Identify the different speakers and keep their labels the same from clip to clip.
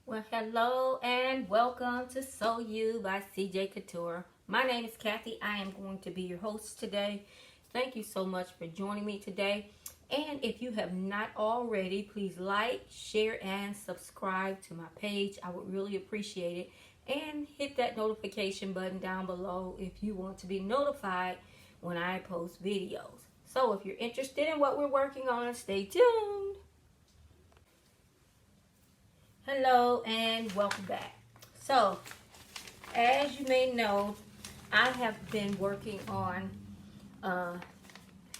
Speaker 1: Well, hello and welcome to Sew You by CJ Couture. My name is Kathy. I am going to be your host today. Thank you so much for joining me today. And if you have not already, please like, share, and subscribe to my page. I would really appreciate it. And hit that notification button down below if you want to be notified when I post videos. So if you're interested in what we're working on, stay tuned. Hello and welcome back. So, as you may know, I have been working on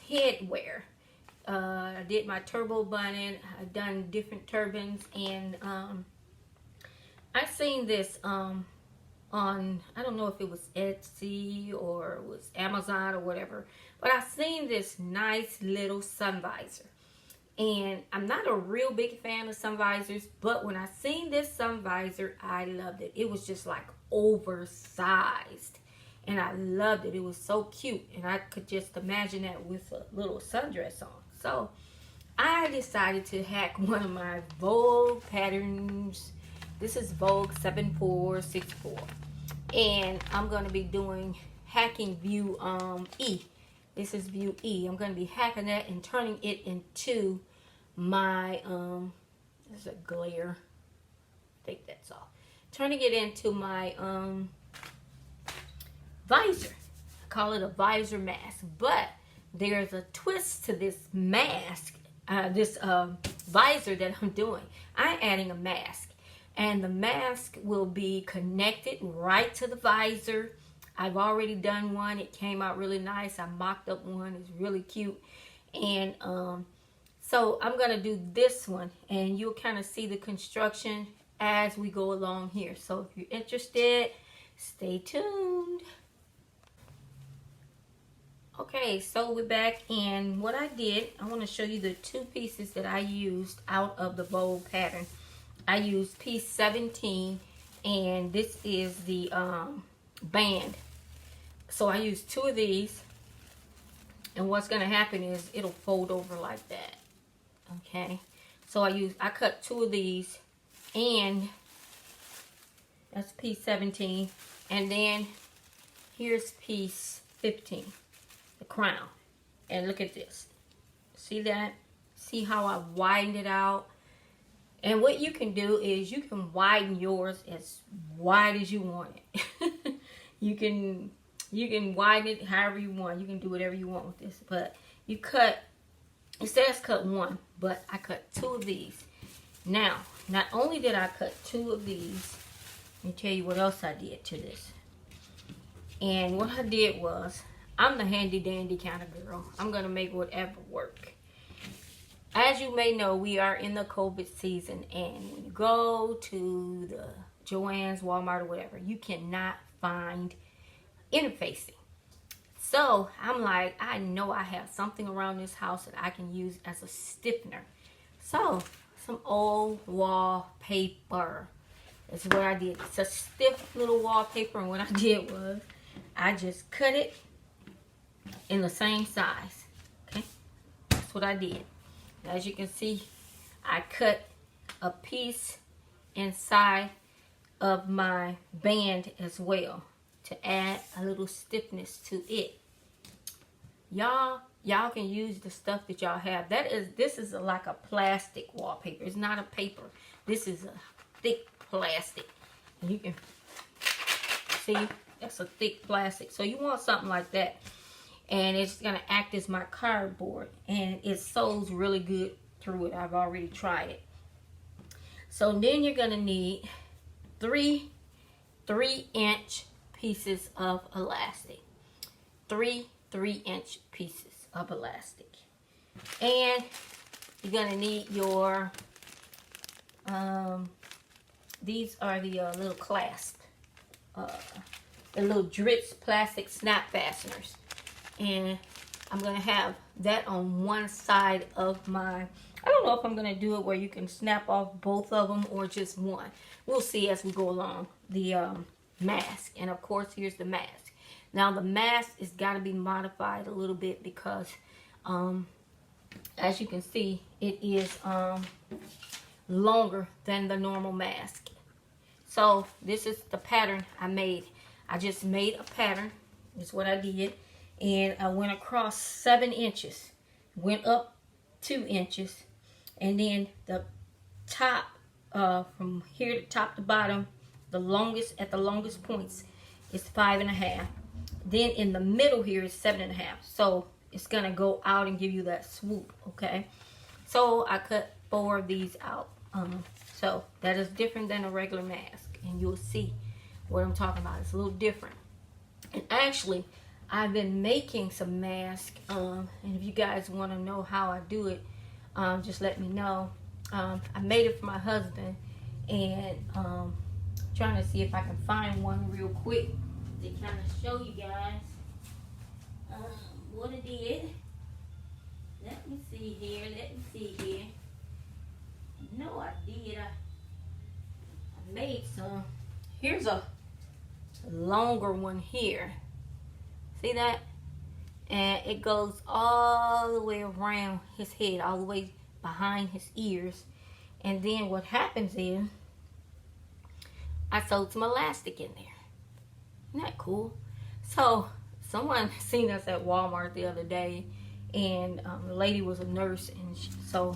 Speaker 1: headwear. I did my turbo bunning. I've done different turbans, and I seen this on, I don't know if it was Etsy or it was Amazon or whatever, but I seen this nice little sun visor. And I'm not a real big fan of sun visors, but when I seen this sun visor, I loved it. It was just like oversized, and I loved it. It was so cute, and I could just imagine that with a little sundress on. So I decided to hack one of my Vogue patterns. This is Vogue 7464, and I'm going to be doing hacking view E. This is view E. I'm going to be hacking that and turning it into my, there's a glare. Take that off. Turning it into my visor. I call it a visor mask. But there's a twist to this mask, this visor that I'm doing. I'm adding a mask. And the mask will be connected right to the visor. I've already done one. It came out really nice. I mocked up one. It's really cute. And so I'm going to do this one. And you'll kind of see the construction as we go along here. So if you're interested, stay tuned. Okay, so we're back. And what I did, I want to show you the two pieces that I used out of the Vogue pattern. I used piece 17. And this is the band. So I used two of these, and what's going to happen is it'll fold over like that. Okay, so I cut two of these, and that's piece 17, and then here's piece 15, the crown. And look at this. See that? See how I widened it out? And what you can do is you can widen yours as wide as you want it. You can widen it however you want. You can do whatever you want with this. But you cut, it says cut one, but I cut two of these. Now, not only did I cut two of these, let me tell you what else I did to this. And what I did was, I'm the handy dandy kind of girl. I'm going to make whatever work. As you may know, we are in the COVID season, and when you go to the Joann's, Walmart, or whatever, you cannot find interfacing. So I'm like, I know I have something around this house that I can use as a stiffener. So some old wallpaper. That's what I did. It's a stiff little wallpaper, and what I did was I just cut it in the same size. Okay, that's what I did. As you can see, I cut a piece inside of my band as well to add a little stiffness to it. Y'all can use the stuff that y'all have. This is like a plastic wallpaper. It's not a paper. This is a thick plastic. And you can see that's a thick plastic. So you want something like that. And it's gonna act as my cardboard, and it sews really good through it. I've already tried it. So then you're gonna need three 3-inch pieces of elastic. Three 3-inch pieces of elastic. And you're gonna need your these are the little clasp, the little Dritz plastic snap fasteners. And I'm going to have that on one side of my, I don't know if I'm going to do it where you can snap off both of them or just one. We'll see as we go along. The mask. And of course, here's the mask. Now, the mask has got to be modified a little bit because as you can see, it is longer than the normal mask. So this is the pattern I made. I just made a pattern. That's what I did. And I went across 7 inches. Went up 2 inches. And then the top, from here to top to bottom, at the longest points is 5.5. Then in the middle here is 7.5. So it's going to go out and give you that swoop, okay? So I cut 4 of these out. So that is different than a regular mask. And you'll see what I'm talking about. It's a little different. And actually, I've been making some masks. And if you guys want to know how I do it, just let me know. I made it for my husband. And trying to see if I can find one real quick to kind of show you guys what I did. Let me see here. No, I did. I made some. Here's a longer one here. See that? And it goes all the way around his head, all the way behind his ears. And then what happens is, I sewed some elastic in there. Isn't that cool? So, someone seen us at Walmart the other day, and the lady was a nurse, and so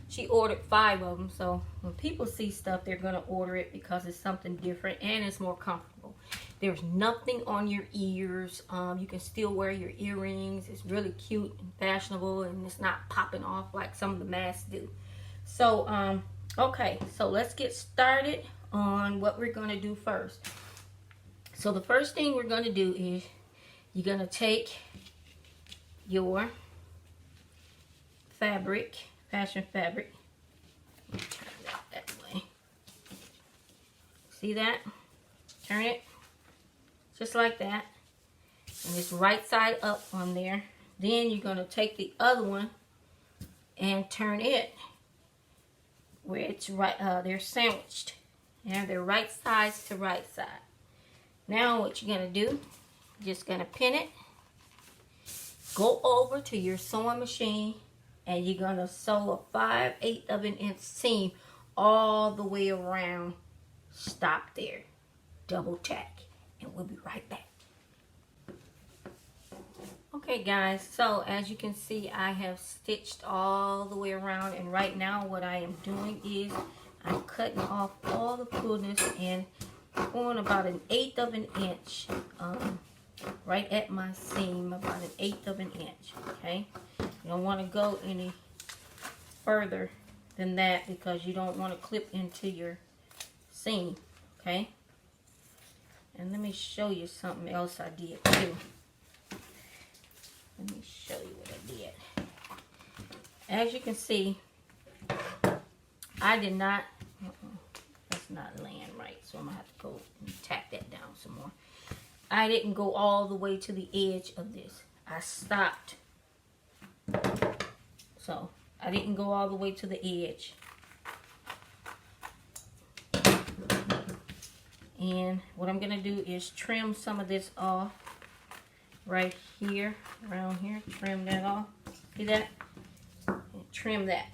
Speaker 1: she ordered 5 of them. So when people see stuff, they're going to order it because it's something different and it's more comfortable. There's nothing on your ears. You can still wear your earrings. It's really cute and fashionable, and it's not popping off like some of the masks do. So, okay, so let's get started on what we're going to do first. So the first thing we're going to do is you're going to take your fabric, fashion fabric. Let me turn that way. See that? Turn it just like that. And it's right side up on there. Then you're going to take the other one and turn it where it's right, they're sandwiched. And they're right sides to right side. Now what you're going to do, just going to pin it. Go over to your sewing machine and you're going to sew a 5/8 of an inch seam all the way around. Stop there. Double tack. And we'll be right back. Okay guys, so as you can see, I have stitched all the way around, and right now what I am doing is I'm cutting off all the fullness and going about 1/8 of an inch right at my seam, about 1/8 of an inch. Okay, you don't want to go any further than that because you don't want to clip into your seam. Okay, and let me show you something else I did too. Let me show you what I did. As you can see, I did not, that's not laying right, so I'm going to have to go and tack that down some more. I didn't go all the way to the edge of this. I stopped. So, I didn't go all the way to the edge. And what I'm going to do is trim some of this off. Right here, around here, trim that off. See that? And trim that.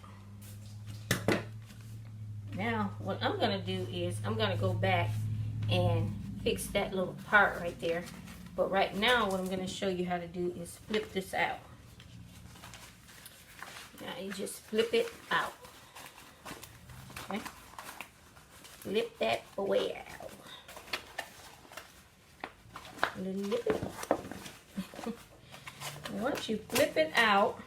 Speaker 1: Now, what I'm going to do is I'm going to go back and fix that little part right there. But right now, what I'm going to show you how to do is flip this out. Now, you just flip it out. Okay? Flip that away out. Flip it. Once you flip it out,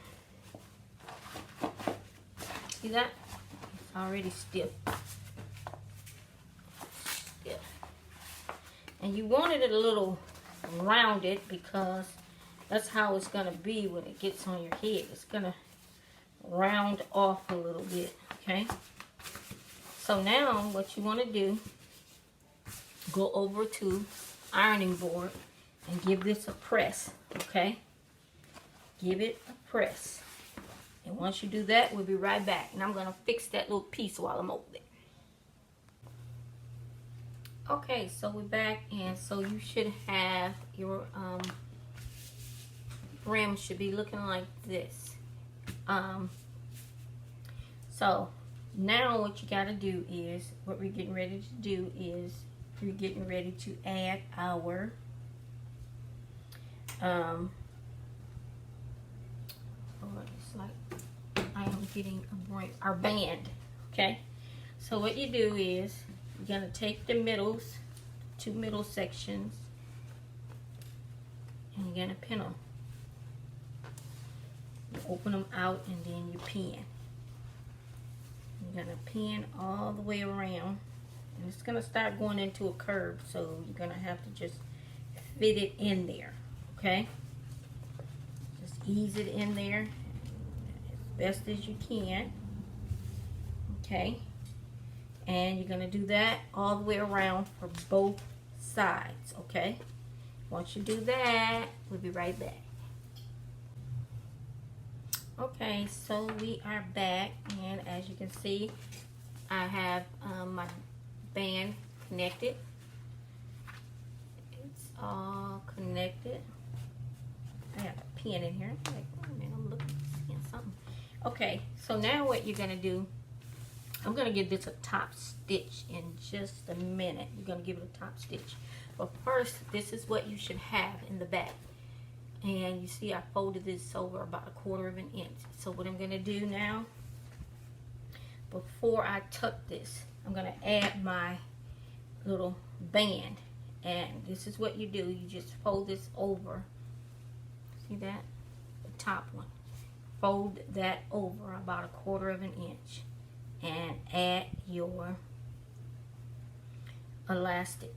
Speaker 1: see that? It's already stiff. And you wanted it a little rounded because that's how it's going to be when it gets on your head. It's going to round off a little bit, okay? So now what you want to do, go over to ironing board and give this a press, okay? Give it a press. And once you do that, we'll be right back. And I'm going to fix that little piece while I'm over there. Okay, so we're back. And so you should have your rim should be looking like this. So Now what you got to do is, what we're getting ready to do is, we're getting ready to add our it's like I am getting a break, our band. Okay, so what you do is you're going to take the middles, two middle sections, and you're going to pin them. You open them out and then you pin. You're going to pin all the way around, and it's going to start going into a curve, so you're going to have to just fit it in there. Okay, just ease it in there as best as you can. Okay, and you're going to do that all the way around for both sides. Okay, once you do that, we'll be right back. Okay, so we are back, and as you can see, I have my band connected. It's all connected. I have a pin in here. Like, oh man, I'm looking, seeing something. Okay, so now what you're gonna do, I'm gonna give this a top stitch in just a minute. You're gonna give it a top stitch. But first, this is what you should have in the back. And you see I folded this over about 1/4 of an inch. So what I'm gonna do now, before I tuck this, I'm gonna add my little band. And this is what you do. You just fold this over. See that? The top one. Fold that over about 1/4 of an inch. And add your elastic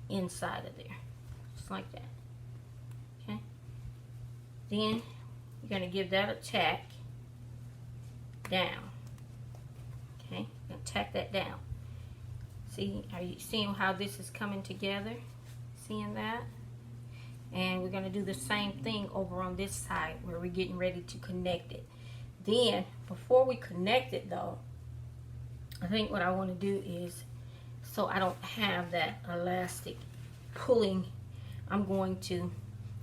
Speaker 1: inside of there. Just like that. Okay? Then you're going to give that a tack down. Okay? You're going to tack that down. See, are you seeing how this is coming together? Seeing that? And we're going to do the same thing over on this side where we're getting ready to connect it. Then, before we connect it though, I think what I want to do is, so I don't have that elastic pulling, I'm going to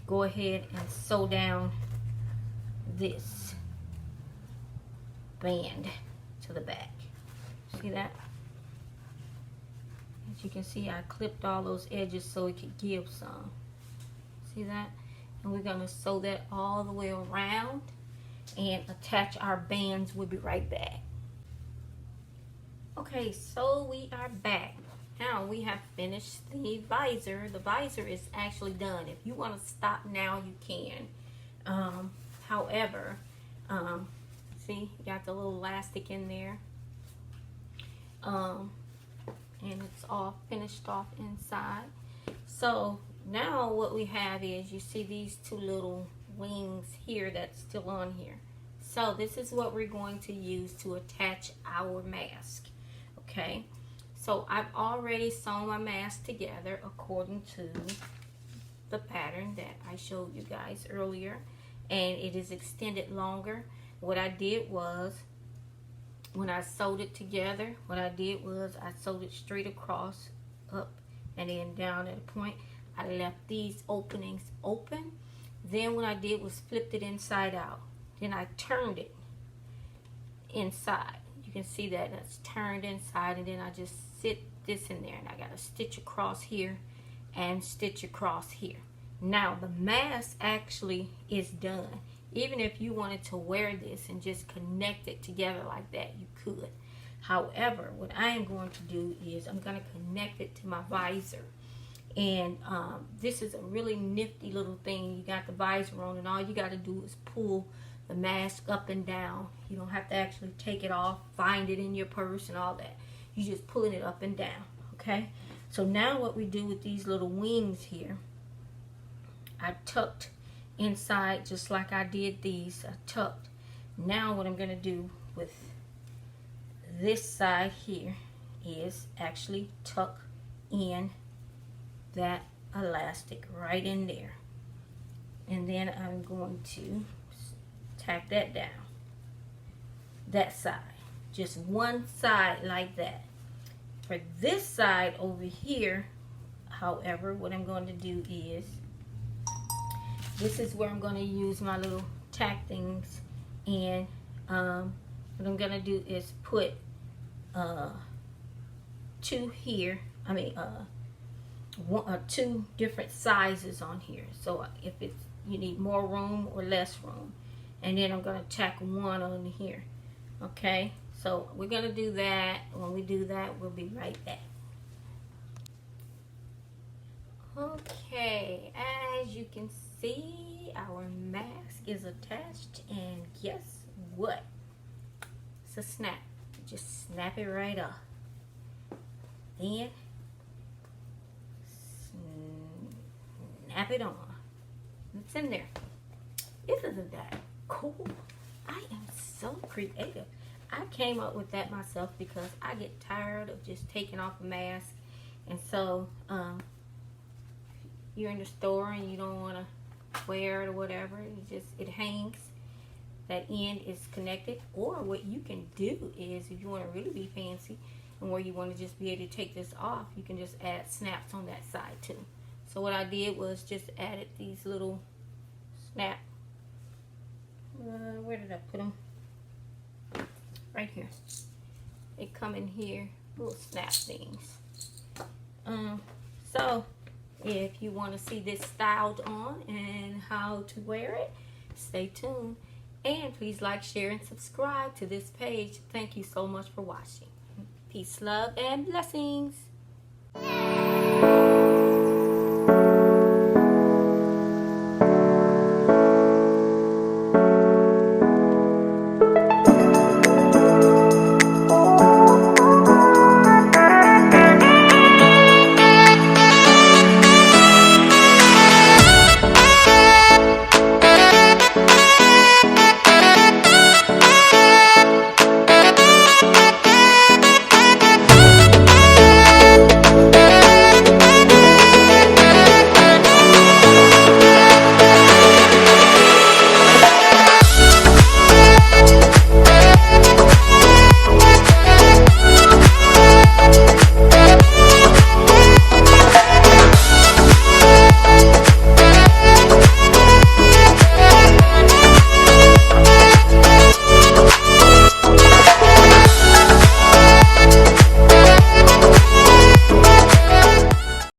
Speaker 1: go ahead and sew down this band to the back. See that? As you can see, I clipped all those edges so it could give some. See that? And we're going to sew that all the way around and attach our bands. We'll be right back. Okay, so we are back. Now we have finished the visor. The visor is actually done. If you want to stop now, you can. However, see, you got the little elastic in there. And it's all finished off inside. So now what we have is, you see these two little wings here that's still on here. So this is what we're going to use to attach our mask. Okay, so I've already sewn my mask together according to the pattern that I showed you guys earlier, and it is extended longer. What I did was, when I sewed it together, what I did was I sewed it straight across, up and then down at a point. I left these openings open. Then what I did was flipped it inside out. Then I turned it inside. You can see that it's turned inside, and then I just sit this in there, and I got to stitch across here and stitch across here. Now the mask actually is done. Even if you wanted to wear this and just connect it together like that, you could. However, what I am going to do is I'm going to connect it to my visor. And this is a really nifty little thing. You got the visor on, and all you got to do is pull the mask up and down. You don't have to actually take it off, find it in your purse and all that. You just pulling it up and down. Okay, so now what we do with these little wings here, I tucked inside just like I did these. I tucked. Now what I'm going to do with this side here is actually tuck in that elastic right in there, and then I'm going to tack that down, that side, just one side like that. For this side over here, however, what I'm going to do is, this is where I'm going to use my little tack things, and what I'm going to do is put two here. I mean, two different sizes on here. So if it's, you need more room or less room. And then I'm going to tack one on here. Okay, so we're going to do that. When we do that, we'll be right back. Okay, as you can see, our mask is attached, and guess what? It's a snap. Just snap it right up. Then snap it on. It's in there. Isn't that cool? I am so creative. I came up with that myself because I get tired of just taking off a mask. And so you're in the store and you don't want to wear it or whatever, it hangs. That end is connected. Or what you can do is, if you want to really be fancy and where you want to just be able to take this off, you can just add snaps on that side too. So what I did was just added these little snap. Where did I put them? Right here. They come in here, little snap things. So if you want to see this styled on and how to wear it, stay tuned. And please like, share, and subscribe to this page. Thank you so much for watching. Peace, love, and blessings.